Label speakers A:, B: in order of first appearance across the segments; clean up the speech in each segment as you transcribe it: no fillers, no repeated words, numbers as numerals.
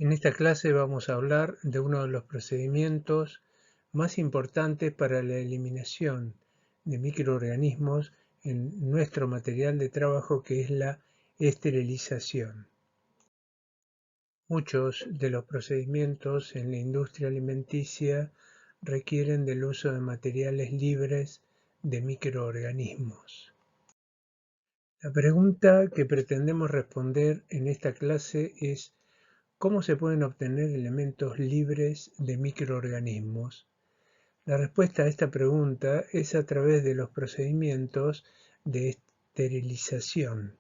A: En esta clase vamos a hablar de uno de los procedimientos más importantes para la eliminación de microorganismos en nuestro material de trabajo, que es la esterilización. Muchos de los procedimientos en la industria alimenticia requieren del uso de materiales libres de microorganismos. La pregunta que pretendemos responder en esta clase es: ¿cómo se pueden obtener elementos libres de microorganismos? La respuesta a esta pregunta es a través de los procedimientos de esterilización.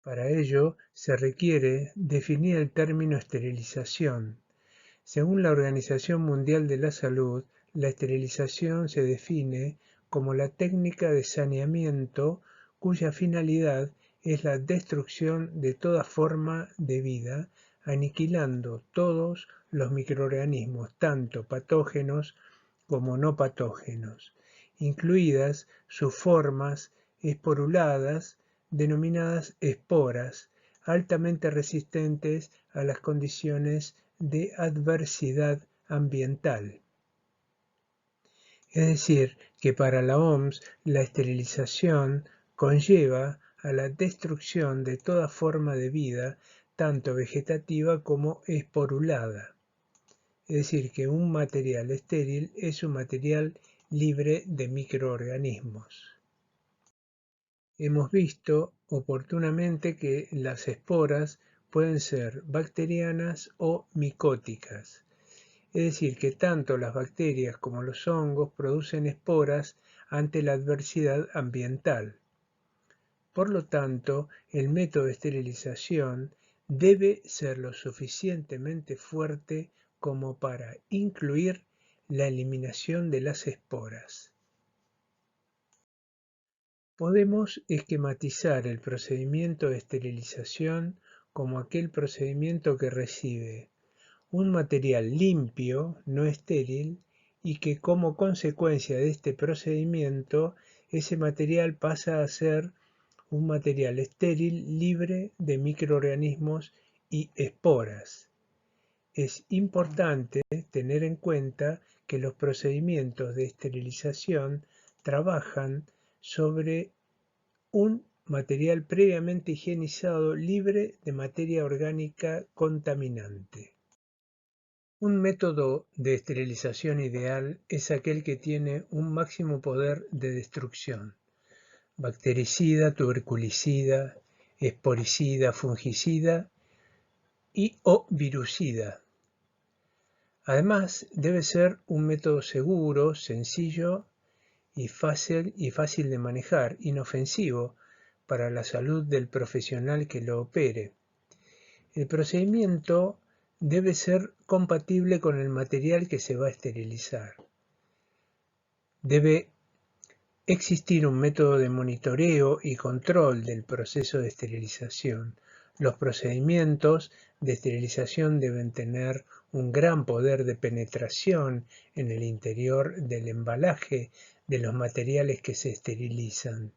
A: Para ello, se requiere definir el término esterilización. Según la Organización Mundial de la Salud, la esterilización se define como la técnica de saneamiento cuya finalidad es la destrucción de toda forma de vida, aniquilando todos los microorganismos, tanto patógenos como no patógenos, incluidas sus formas esporuladas denominadas esporas, altamente resistentes a las condiciones de adversidad ambiental. Es decir, que para la OMS la esterilización conlleva a la destrucción de toda forma de vida, tanto vegetativa como esporulada. Es decir, que un material estéril es un material libre de microorganismos. Hemos visto oportunamente que las esporas pueden ser bacterianas o micóticas. Es decir, que tanto las bacterias como los hongos producen esporas ante la adversidad ambiental. Por lo tanto, el método de esterilización debe ser lo suficientemente fuerte como para incluir la eliminación de las esporas. Podemos esquematizar el procedimiento de esterilización como aquel procedimiento que recibe un material limpio, no estéril, y que como consecuencia de este procedimiento, ese material pasa a ser un material estéril libre de microorganismos y esporas. Es importante tener en cuenta que los procedimientos de esterilización trabajan sobre un material previamente higienizado libre de materia orgánica contaminante. Un método de esterilización ideal es aquel que tiene un máximo poder de destrucción: bactericida, tuberculicida, esporicida, fungicida o virucida. Además, debe ser un método seguro, sencillo y fácil de manejar, inofensivo para la salud del profesional que lo opere. El procedimiento debe ser compatible con el material que se va a esterilizar. Debe existir un método de monitoreo y control del proceso de esterilización. Los procedimientos de esterilización deben tener un gran poder de penetración en el interior del embalaje de los materiales que se esterilizan.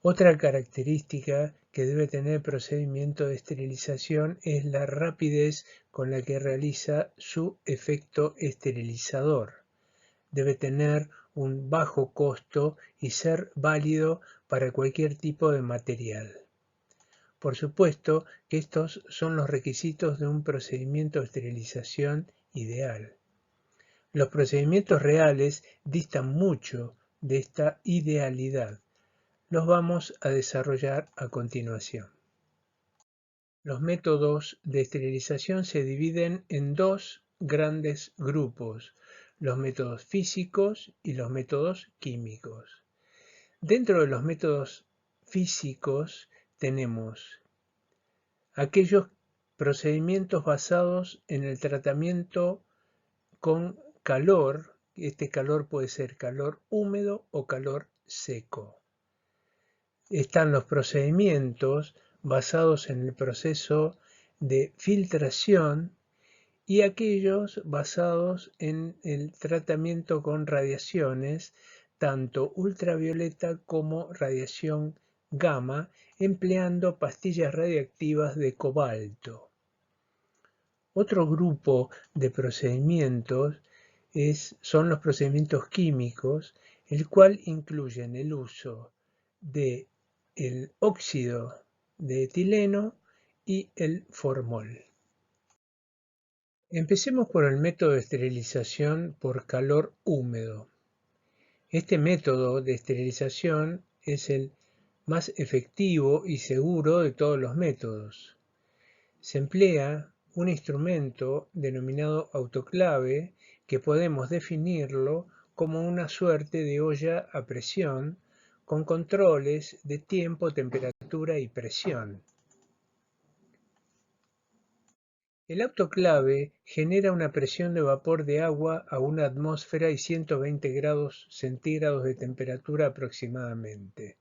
A: Otra característica que debe tener el procedimiento de esterilización es la rapidez con la que realiza su efecto esterilizador. Debe tener un bajo costo y ser válido para cualquier tipo de material. Por supuesto que estos son los requisitos de un procedimiento de esterilización ideal. Los procedimientos reales distan mucho de esta idealidad. Los vamos a desarrollar a continuación. Los métodos de esterilización se dividen en dos grandes grupos: los métodos físicos y los métodos químicos. Dentro de los métodos físicos tenemos aquellos procedimientos basados en el tratamiento con calor. Este calor puede ser calor húmedo o calor seco. Están los procedimientos basados en el proceso de filtración y aquellos basados en el tratamiento con radiaciones, tanto ultravioleta como radiación gamma, empleando pastillas radiactivas de cobalto. Otro grupo de procedimientos son los procedimientos químicos, el cual incluyen el uso del óxido de etileno y el formol. Empecemos por el método de esterilización por calor húmedo. Este método de esterilización es el más efectivo y seguro de todos los métodos. Se emplea un instrumento denominado autoclave que podemos definirlo como una suerte de olla a presión con controles de tiempo, temperatura y presión. El autoclave genera una presión de vapor de agua a una atmósfera y 120 grados centígrados de temperatura aproximadamente.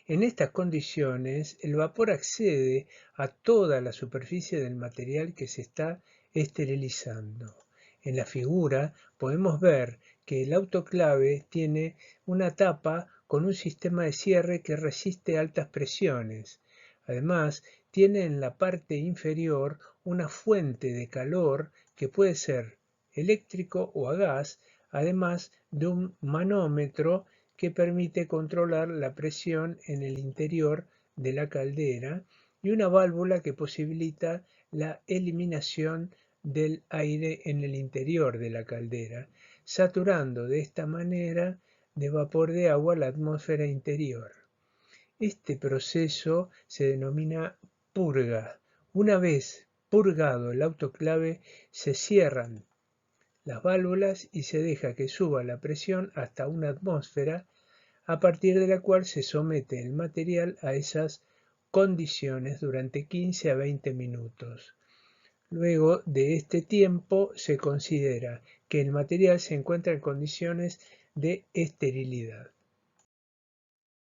A: En estas condiciones, el vapor accede a toda la superficie del material que se está esterilizando. En la figura podemos ver que el autoclave tiene una tapa con un sistema de cierre que resiste altas presiones. Además, tiene en la parte inferior una fuente de calor que puede ser eléctrico o a gas, además de un manómetro que permite controlar la presión en el interior de la caldera y una válvula que posibilita la eliminación del aire en el interior de la caldera, saturando de esta manera de vapor de agua la atmósfera interior. Este proceso se denomina purga. Una vez purgado el autoclave, se cierran las válvulas y se deja que suba la presión hasta una atmósfera, a partir de la cual se somete el material a esas condiciones durante 15 a 20 minutos. Luego de este tiempo se considera que el material se encuentra en condiciones de esterilidad.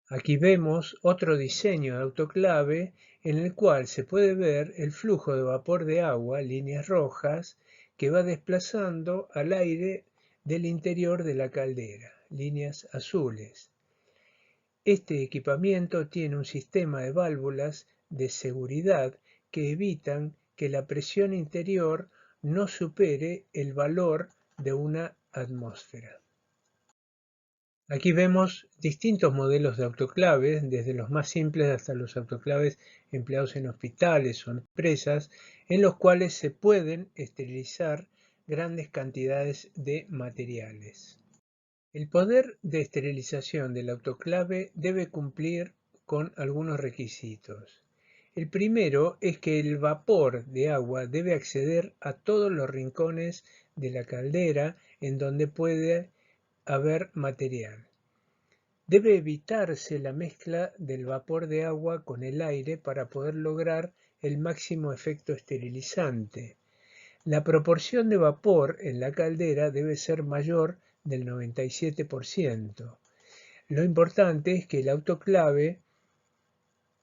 A: Aquí vemos otro diseño de autoclave en el cual se puede ver el flujo de vapor de agua, líneas rojas, que va desplazando al aire del interior de la caldera, líneas azules. Este equipamiento tiene un sistema de válvulas de seguridad que evitan que la presión interior no supere el valor de una atmósfera. Aquí vemos distintos modelos de autoclaves, desde los más simples hasta los autoclaves empleados en hospitales o empresas, en los cuales se pueden esterilizar grandes cantidades de materiales. El poder de esterilización del autoclave debe cumplir con algunos requisitos. El primero es que el vapor de agua debe acceder a todos los rincones de la caldera en donde puede haber material. Debe evitarse la mezcla del vapor de agua con el aire para poder lograr el máximo efecto esterilizante. La proporción de vapor en la caldera debe ser mayor del 97%. Lo importante es que el autoclave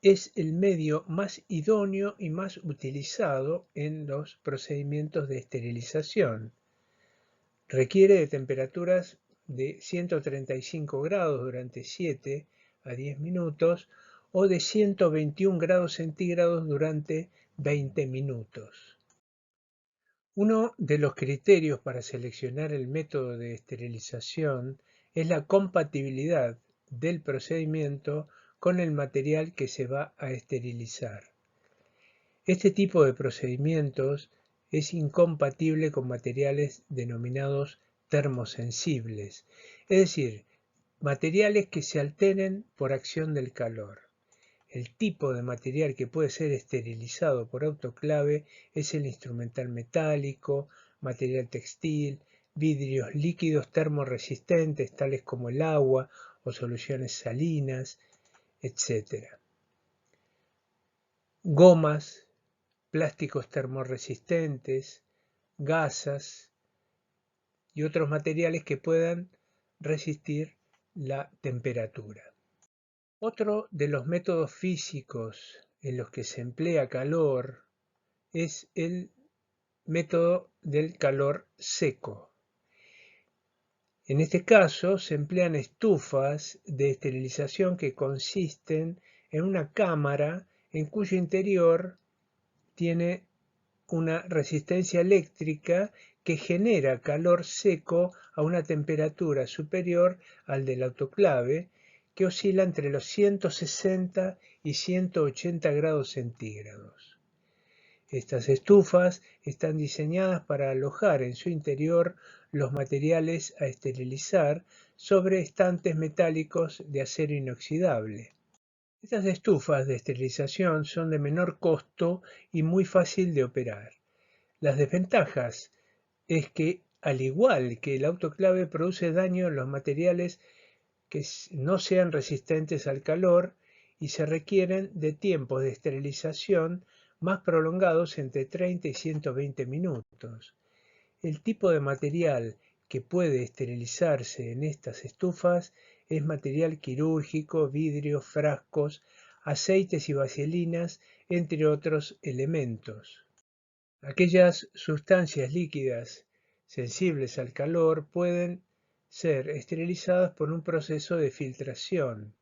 A: es el medio más idóneo y más utilizado en los procedimientos de esterilización. Requiere de temperaturas de 135 grados durante 7 a 10 minutos o de 121 grados centígrados durante 20 minutos. Uno de los criterios para seleccionar el método de esterilización es la compatibilidad del procedimiento con el material que se va a esterilizar. Este tipo de procedimientos es incompatible con materiales denominados termosensibles, es decir, materiales que se alteren por acción del calor. El tipo de material que puede ser esterilizado por autoclave es el instrumental metálico, material textil, vidrios líquidos termorresistentes tales como el agua o soluciones salinas, etc. Gomas, plásticos termorresistentes, gasas y otros materiales que puedan resistir la temperatura. Otro de los métodos físicos en los que se emplea calor es el método del calor seco. En este caso se emplean estufas de esterilización que consisten en una cámara en cuyo interior tiene una resistencia eléctrica que genera calor seco a una temperatura superior al del autoclave, que oscila entre los 160 y 180 grados centígrados. Estas estufas están diseñadas para alojar en su interior los materiales a esterilizar sobre estantes metálicos de acero inoxidable. Estas estufas de esterilización son de menor costo y muy fácil de operar. Las desventajas es que, al igual que el autoclave, produce daño en los materiales que no sean resistentes al calor y se requieren de tiempos de esterilización más prolongados, entre 30 y 120 minutos. El tipo de material que puede esterilizarse en estas estufas es material quirúrgico, vidrio, frascos, aceites y vaselinas, entre otros elementos. Aquellas sustancias líquidas sensibles al calor pueden ser esterilizadas por un proceso de filtración.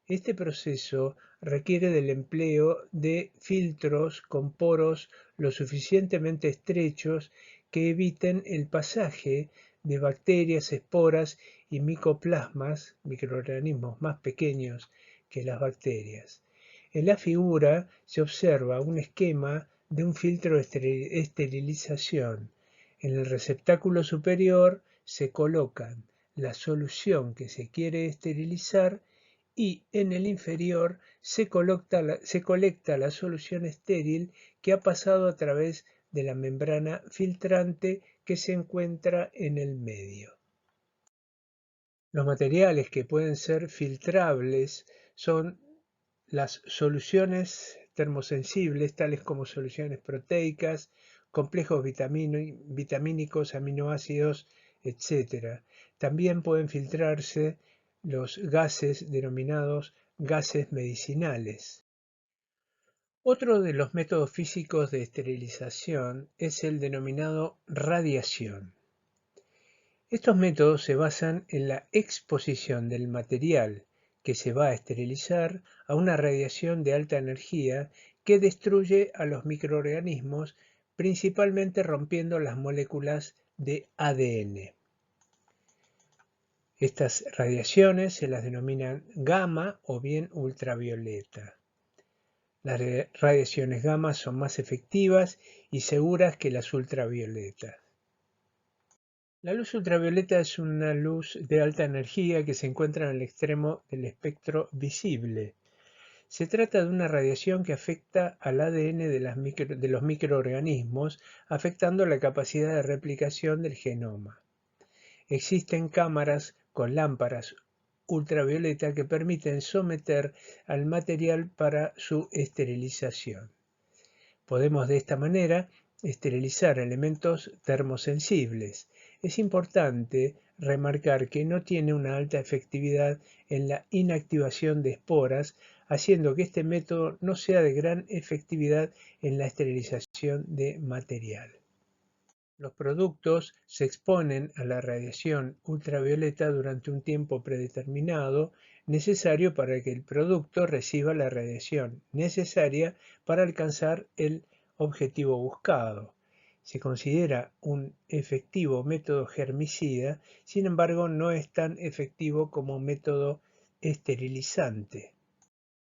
A: Este proceso requiere del empleo de filtros con poros lo suficientemente estrechos que eviten el pasaje de bacterias, esporas y micoplasmas, microorganismos más pequeños que las bacterias. En la figura se observa un esquema de un filtro de esterilización. En el receptáculo superior se colocan la solución que se quiere esterilizar y en el inferior se colecta la solución estéril que ha pasado a través de la membrana filtrante que se encuentra en el medio. Los materiales que pueden ser filtrables son las soluciones termosensibles, tales como soluciones proteicas, complejos vitamínicos, aminoácidos, etc. También pueden filtrarse los gases denominados gases medicinales. Otro de los métodos físicos de esterilización es el denominado radiación. Estos métodos se basan en la exposición del material que se va a esterilizar a una radiación de alta energía que destruye a los microorganismos, principalmente rompiendo las moléculas de ADN. Estas radiaciones se las denominan gamma o bien ultravioleta. Las radiaciones gamma son más efectivas y seguras que las ultravioletas. La luz ultravioleta es una luz de alta energía que se encuentra en el extremo del espectro visible. Se trata de una radiación que afecta al ADN de los microorganismos, afectando la capacidad de replicación del genoma. Existen cámaras con lámparas ultravioleta que permiten someter al material para su esterilización. Podemos de esta manera esterilizar elementos termosensibles. Es importante remarcar que no tiene una alta efectividad en la inactivación de esporas, haciendo que este método no sea de gran efectividad en la esterilización de material. Los productos se exponen a la radiación ultravioleta durante un tiempo predeterminado necesario para que el producto reciba la radiación necesaria para alcanzar el objetivo buscado. Se considera un efectivo método germicida, sin embargo no es tan efectivo como método esterilizante.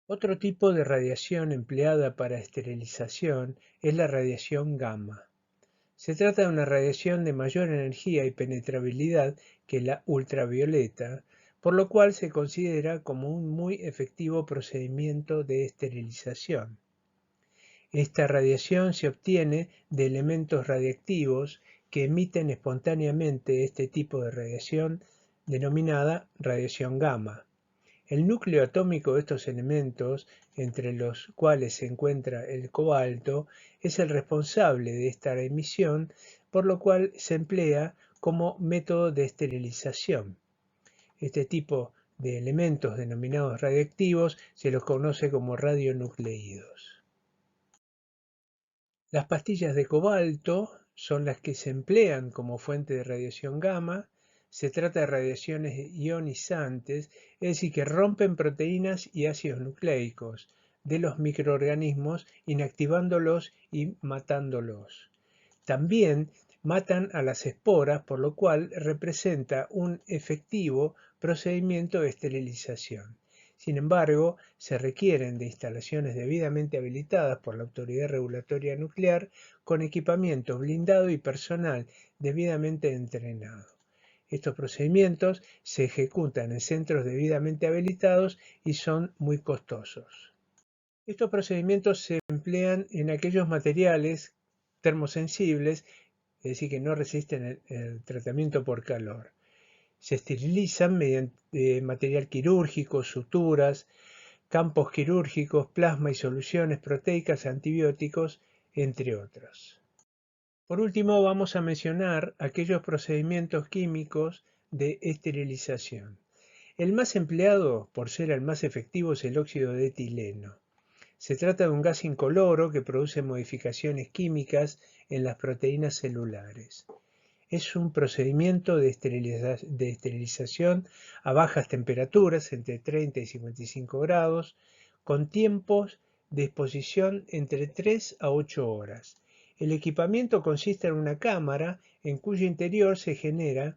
A: Otro tipo de radiación empleada para esterilización es la radiación gamma. Se trata de una radiación de mayor energía y penetrabilidad que la ultravioleta, por lo cual se considera como un muy efectivo procedimiento de esterilización. Esta radiación se obtiene de elementos radiactivos que emiten espontáneamente este tipo de radiación denominada radiación gamma. El núcleo atómico de estos elementos, entre los cuales se encuentra el cobalto, es el responsable de esta emisión, por lo cual se emplea como método de esterilización. Este tipo de elementos denominados radiactivos se los conoce como radionucleídos. Las pastillas de cobalto son las que se emplean como fuente de radiación gamma. Se trata de radiaciones ionizantes, es decir, que rompen proteínas y ácidos nucleicos, de los microorganismos, inactivándolos y matándolos. También matan a las esporas, por lo cual representa un efectivo procedimiento de esterilización. Sin embargo, se requieren de instalaciones debidamente habilitadas por la Autoridad Regulatoria Nuclear con equipamiento blindado y personal debidamente entrenado. Estos procedimientos se ejecutan en centros debidamente habilitados y son muy costosos. Estos procedimientos se emplean en aquellos materiales termosensibles, es decir, que no resisten el tratamiento por calor. Se esterilizan mediante material quirúrgico, suturas, campos quirúrgicos, plasma y soluciones proteicas, antibióticos, entre otros. Por último, vamos a mencionar aquellos procedimientos químicos de esterilización. El más empleado, por ser el más efectivo, es el óxido de etileno. Se trata de un gas incoloro que produce modificaciones químicas en las proteínas celulares. Es un procedimiento de esterilización a bajas temperaturas, entre 30 y 55 grados, con tiempos de exposición entre 3 a 8 horas. El equipamiento consiste en una cámara en cuyo interior se genera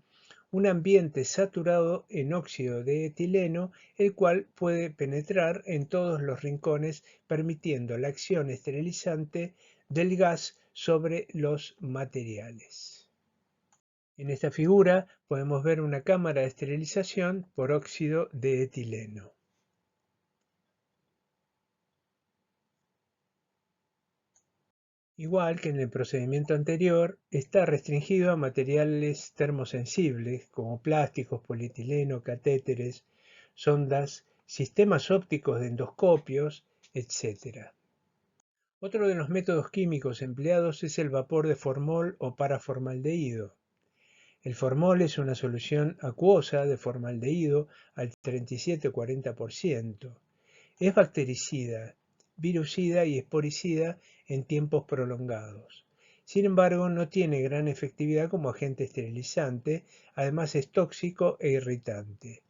A: un ambiente saturado en óxido de etileno, el cual puede penetrar en todos los rincones, permitiendo la acción esterilizante del gas sobre los materiales. En esta figura podemos ver una cámara de esterilización por óxido de etileno. Igual que en el procedimiento anterior, está restringido a materiales termosensibles como plásticos, polietileno, catéteres, sondas, sistemas ópticos de endoscopios, etc. Otro de los métodos químicos empleados es el vapor de formol o paraformaldehído. El formol es una solución acuosa de formaldehído al 37-40%. Es bactericida, virucida y esporicida en tiempos prolongados. Sin embargo, no tiene gran efectividad como agente esterilizante, además es tóxico e irritante.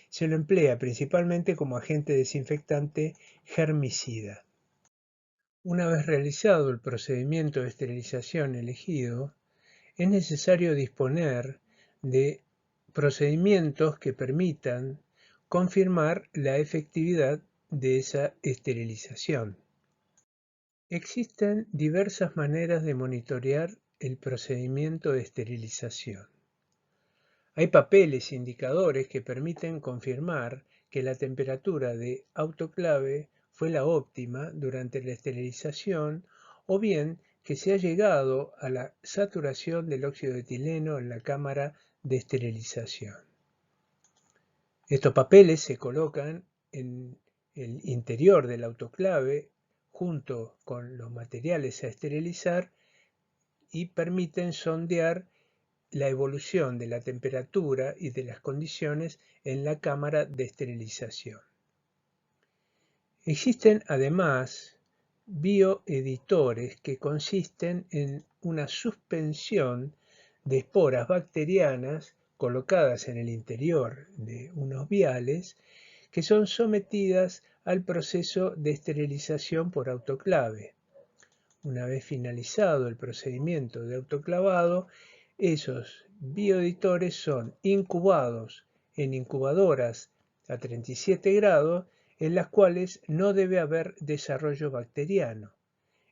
A: Se lo emplea principalmente como agente desinfectante germicida. Una vez realizado el procedimiento de esterilización elegido, es necesario disponer de procedimientos que permitan confirmar la efectividad de esa esterilización. Existen diversas maneras de monitorear el procedimiento de esterilización. Hay papeles indicadores que permiten confirmar que la temperatura de autoclave fue la óptima durante la esterilización o bien que se ha llegado a la saturación del óxido de etileno en la cámara de esterilización. Estos papeles se colocan en el interior del autoclave junto con los materiales a esterilizar y permiten sondear la evolución de la temperatura y de las condiciones en la cámara de esterilización. Existen además bioeditores que consisten en una suspensión de esporas bacterianas colocadas en el interior de unos viales que son sometidas al proceso de esterilización por autoclave. Una vez finalizado el procedimiento de autoclavado, esos bioeditores son incubados en incubadoras a 37 grados en las cuales no debe haber desarrollo bacteriano.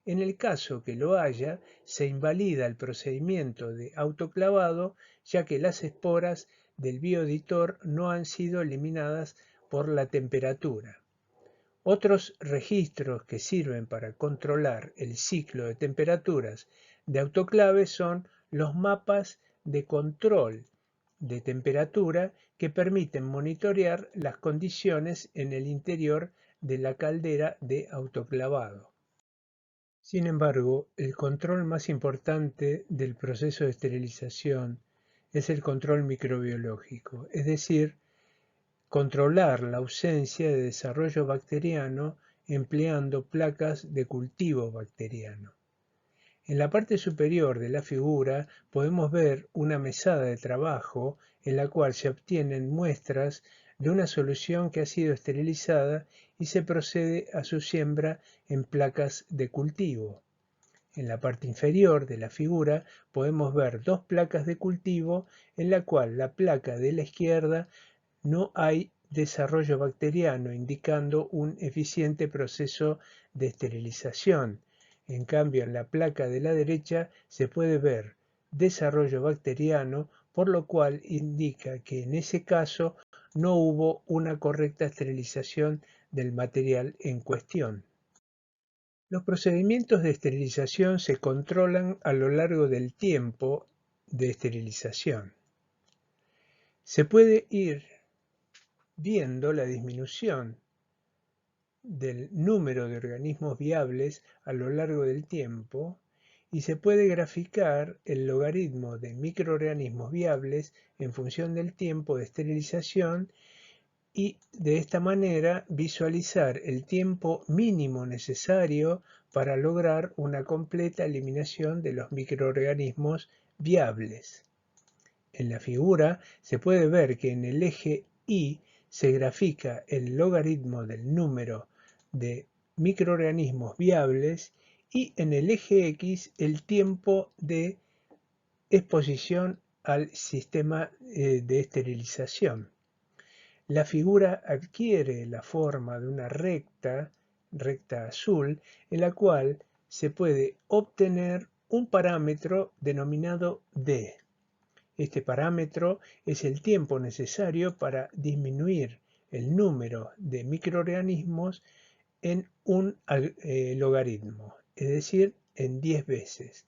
A: En el caso que lo haya, se invalida el procedimiento de autoclavado, ya que las esporas del bioeditor no han sido eliminadas por la temperatura. Otros registros que sirven para controlar el ciclo de temperaturas de autoclave son los mapas de control de temperatura que permiten monitorear las condiciones en el interior de la caldera de autoclavado. Sin embargo, el control más importante del proceso de esterilización es el control microbiológico, es decir, controlar la ausencia de desarrollo bacteriano empleando placas de cultivo bacteriano. En la parte superior de la figura podemos ver una mesada de trabajo en la cual se obtienen muestras de una solución que ha sido esterilizada y se procede a su siembra en placas de cultivo. En la parte inferior de la figura podemos ver dos placas de cultivo en la cual la placa de la izquierda no hay desarrollo bacteriano, indicando un eficiente proceso de esterilización. En cambio, en la placa de la derecha se puede ver desarrollo bacteriano, por lo cual indica que en ese caso no hubo una correcta esterilización del material en cuestión. Los procedimientos de esterilización se controlan a lo largo del tiempo de esterilización. Se puede ir viendo la disminución del número de organismos viables a lo largo del tiempo y se puede graficar el logaritmo de microorganismos viables en función del tiempo de esterilización y de esta manera visualizar el tiempo mínimo necesario para lograr una completa eliminación de los microorganismos viables. En la figura se puede ver que en el eje Y se grafica el logaritmo del número de microorganismos viables y en el eje X el tiempo de exposición al sistema de esterilización. La figura adquiere la forma de una recta azul, en la cual se puede obtener un parámetro denominado D. Este parámetro es el tiempo necesario para disminuir el número de microorganismos en un logaritmo, es decir, en 10 veces.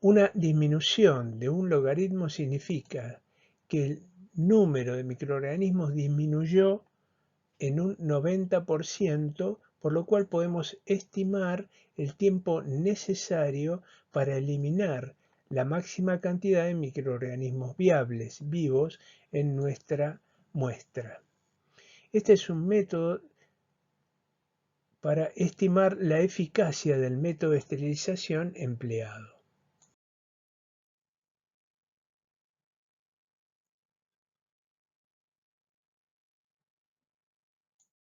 A: Una disminución de un logaritmo significa que el número de microorganismos disminuyó en un 90%, por lo cual podemos estimar el tiempo necesario para eliminar la máxima cantidad de microorganismos viables vivos en nuestra muestra. Este es un método para estimar la eficacia del método de esterilización empleado.